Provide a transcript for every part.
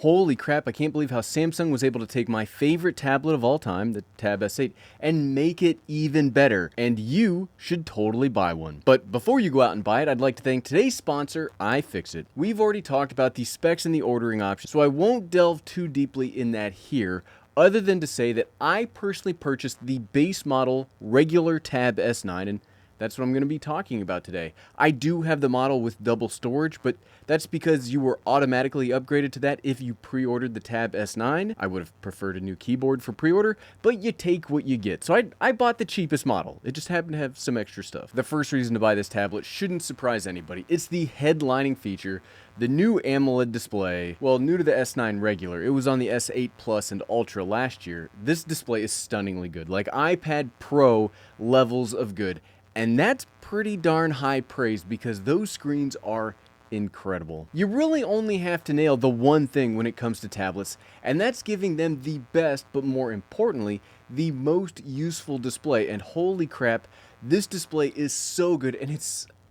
Holy crap, I can't believe how Samsung was able to take my favorite tablet of all time, the Tab S8, and make it even better. And you should totally buy one. But before you go out and buy it, I'd like to thank today's sponsor, iFixit. We've already talked about the specs and the ordering options, so I won't delve too deeply in that here, other than to say that I personally purchased the base model regular Tab S9, and that's what I'm going to be talking about today. I do have the model with double storage, but that's because you were automatically upgraded to that if you pre-ordered the Tab S9. I would have preferred a new keyboard for pre-order, but you take what you get. So I bought the cheapest model. It just happened to have some extra stuff. The first reason to buy this tablet shouldn't surprise anybody. It's the headlining feature, the new AMOLED display. Well, new to the S9 regular. It was on the S8 Plus and Ultra last year. This display is stunningly good, like iPad Pro levels of good. And that's pretty darn high praise because those screens are incredible. You really only have to nail the one thing when it comes to tablets, and that's giving them the best, but more importantly, the most useful display. And holy crap, this display is so good, and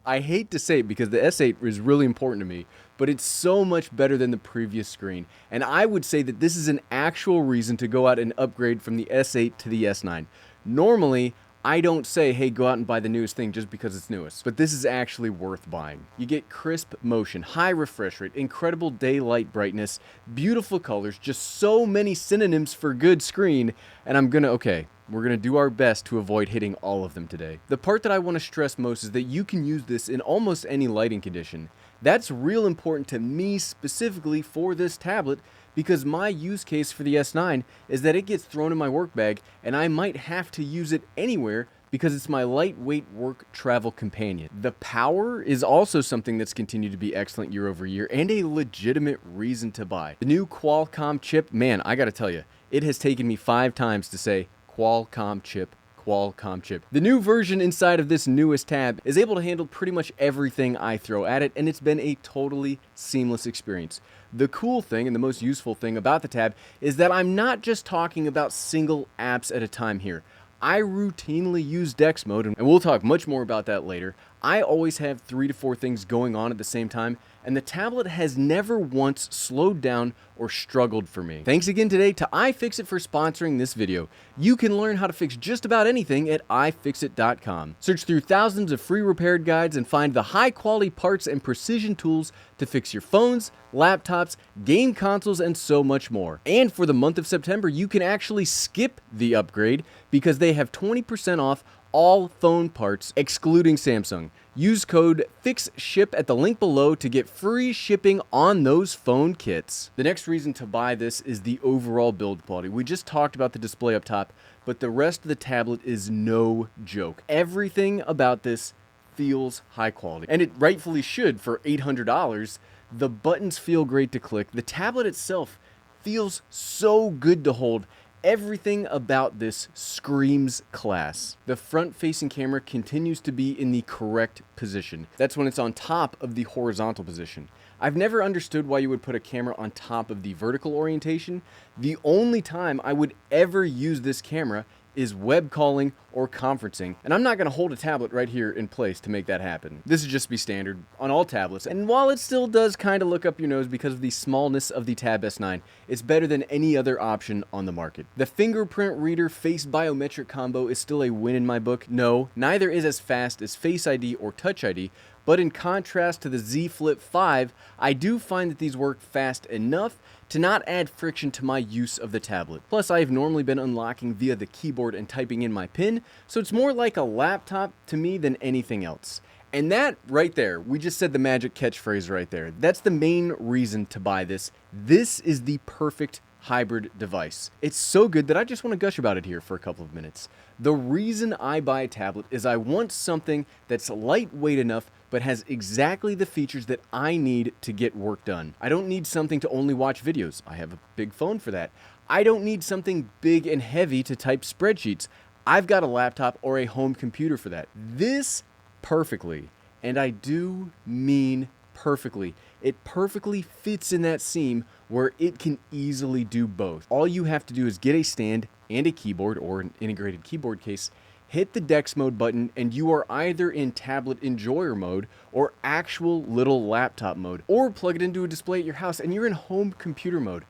I hate to say it because the S8 is really important to me, but it's so much better than the previous screen. And I would say that this is an actual reason to go out and upgrade from the S8 to the S9. Normally, I don't say, hey, go out and buy the newest thing just because it's newest, but this is actually worth buying. You get crisp motion, high refresh rate, incredible daylight brightness, beautiful colors, just so many synonyms for good screen, and we're gonna do our best to avoid hitting all of them today. The part that I want to stress most is that you can use this in almost any lighting condition. That's real important to me specifically for this tablet, because my use case for the S9 is that it gets thrown in my work bag and I might have to use it anywhere because it's my lightweight work travel companion. The power is also something that's continued to be excellent year over year and a legitimate reason to buy. The new Qualcomm chip, man, I gotta tell you, it has taken me 5 times to say Qualcomm chip. Qualcomm chip. The new version inside of this newest tab is able to handle pretty much everything I throw at it, and it's been a totally seamless experience. The cool thing and the most useful thing about the tab is that I'm not just talking about single apps at a time here. I routinely use Dex mode, and we'll talk much more about that later. I always have 3 to 4 things going on at the same time, and the tablet has never once slowed down or struggled for me. Thanks again today to iFixit for sponsoring this video. You can learn how to fix just about anything at ifixit.com. Search through thousands of free repair guides and find the high quality parts and precision tools to fix your phones, laptops, game consoles, and so much more. And for the month of September, you can actually skip the upgrade because they have 20% off all phone parts, excluding Samsung. Use code FIXSHIP at the link below to get free shipping on those phone kits. The next reason to buy this is the overall build quality. We just talked about the display up top, but the rest of the tablet is no joke. Everything about this feels high quality, and it rightfully should for $800. The buttons feel great to click. The tablet itself feels so good to hold. Everything about this screams class. The front-facing camera continues to be in the correct position. That's when it's on top of the horizontal position. I've never understood why you would put a camera on top of the vertical orientation. The only time I would ever use this camera is web calling or conferencing, and I'm not going to hold a tablet right here in place to make that happen. This would just be standard on all tablets, and while it still does kind of look up your nose because of the smallness of the Tab S9, it's better than any other option on the market. The fingerprint reader face biometric combo is still a win in my book. No, neither is as fast as Face ID or Touch ID, but in contrast to the Z Flip 5, I do find that these work fast enough to not add friction to my use of the tablet. Plus, I have normally been unlocking via the keyboard and typing in my PIN, so it's more like a laptop to me than anything else. And that right there, we just said the magic catchphrase right there. That's the main reason to buy this. This is the perfect hybrid device. It's so good that I just want to gush about it here for a couple of minutes. The reason I buy a tablet is I want something that's lightweight enough but has exactly the features that I need to get work done. I don't need something to only watch videos. I have a big phone for that. I don't need something big and heavy to type spreadsheets. I've got a laptop or a home computer for that. This perfectly, and I do mean perfectly, it perfectly fits in that seam where it can easily do both. All you have to do is get a stand and a keyboard or an integrated keyboard case, hit the Dex mode button and you are either in tablet enjoyer mode or actual little laptop mode, or plug it into a display at your house and you're in home computer mode.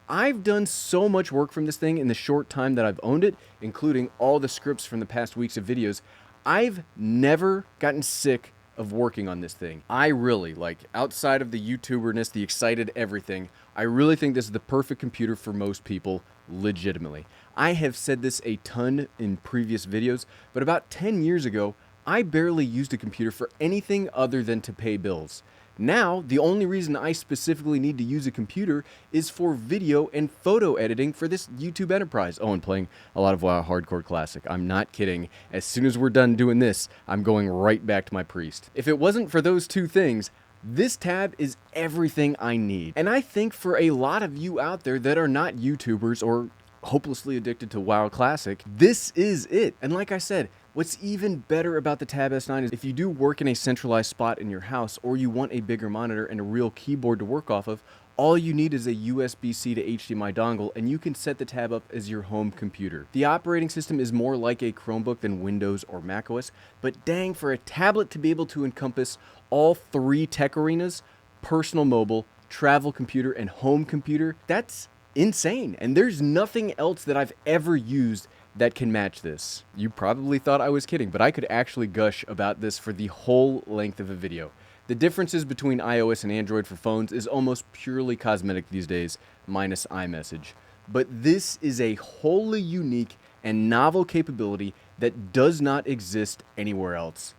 I've done so much work from this thing in the short time that I've owned it, including all the scripts from the past weeks of videos. I've never gotten sick of working on this thing. I really, outside of the YouTuberness, the excited everything, I really think this is the perfect computer for most people, legitimately. I have said this a ton in previous videos, but about 10 years ago, I barely used a computer for anything other than to pay bills. Now, the only reason I specifically need to use a computer is for video and photo editing for this YouTube enterprise. Oh, and playing a lot of WoW Hardcore Classic. I'm not kidding. As soon as we're done doing this, I'm going right back to my priest. If it wasn't for those two things, this tab is everything I need. And I think for a lot of you out there that are not YouTubers or hopelessly addicted to WoW Classic, this is it. And like I said, what's even better about the Tab S9 is if you do work in a centralized spot in your house or you want a bigger monitor and a real keyboard to work off of, all you need is a USB-C to HDMI dongle and you can set the Tab up as your home computer. The operating system is more like a Chromebook than Windows or macOS, but dang, for a tablet to be able to encompass all three tech arenas, personal mobile, travel computer, and home computer, that's insane. And there's nothing else that I've ever used that can match this. You probably thought I was kidding, but I could actually gush about this for the whole length of a video. The differences between iOS and Android for phones is almost purely cosmetic these days, minus iMessage. But this is a wholly unique and novel capability that does not exist anywhere else.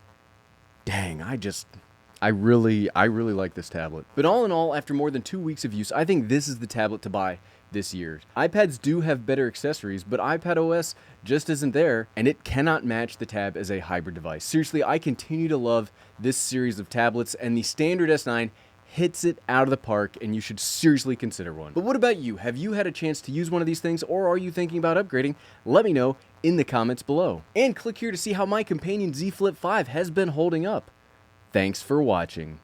Dang, I really like this tablet. But all in all, after more than 2 weeks of use, I think this is the tablet to buy this year. iPads do have better accessories, but iPadOS just isn't there, and it cannot match the Tab as a hybrid device. Seriously, I continue to love this series of tablets, and the standard S9 hits it out of the park, and you should seriously consider one. But what about you? Have you had a chance to use one of these things, or are you thinking about upgrading? Let me know in the comments below. And click here to see how my companion Z Flip 5 has been holding up. Thanks for watching.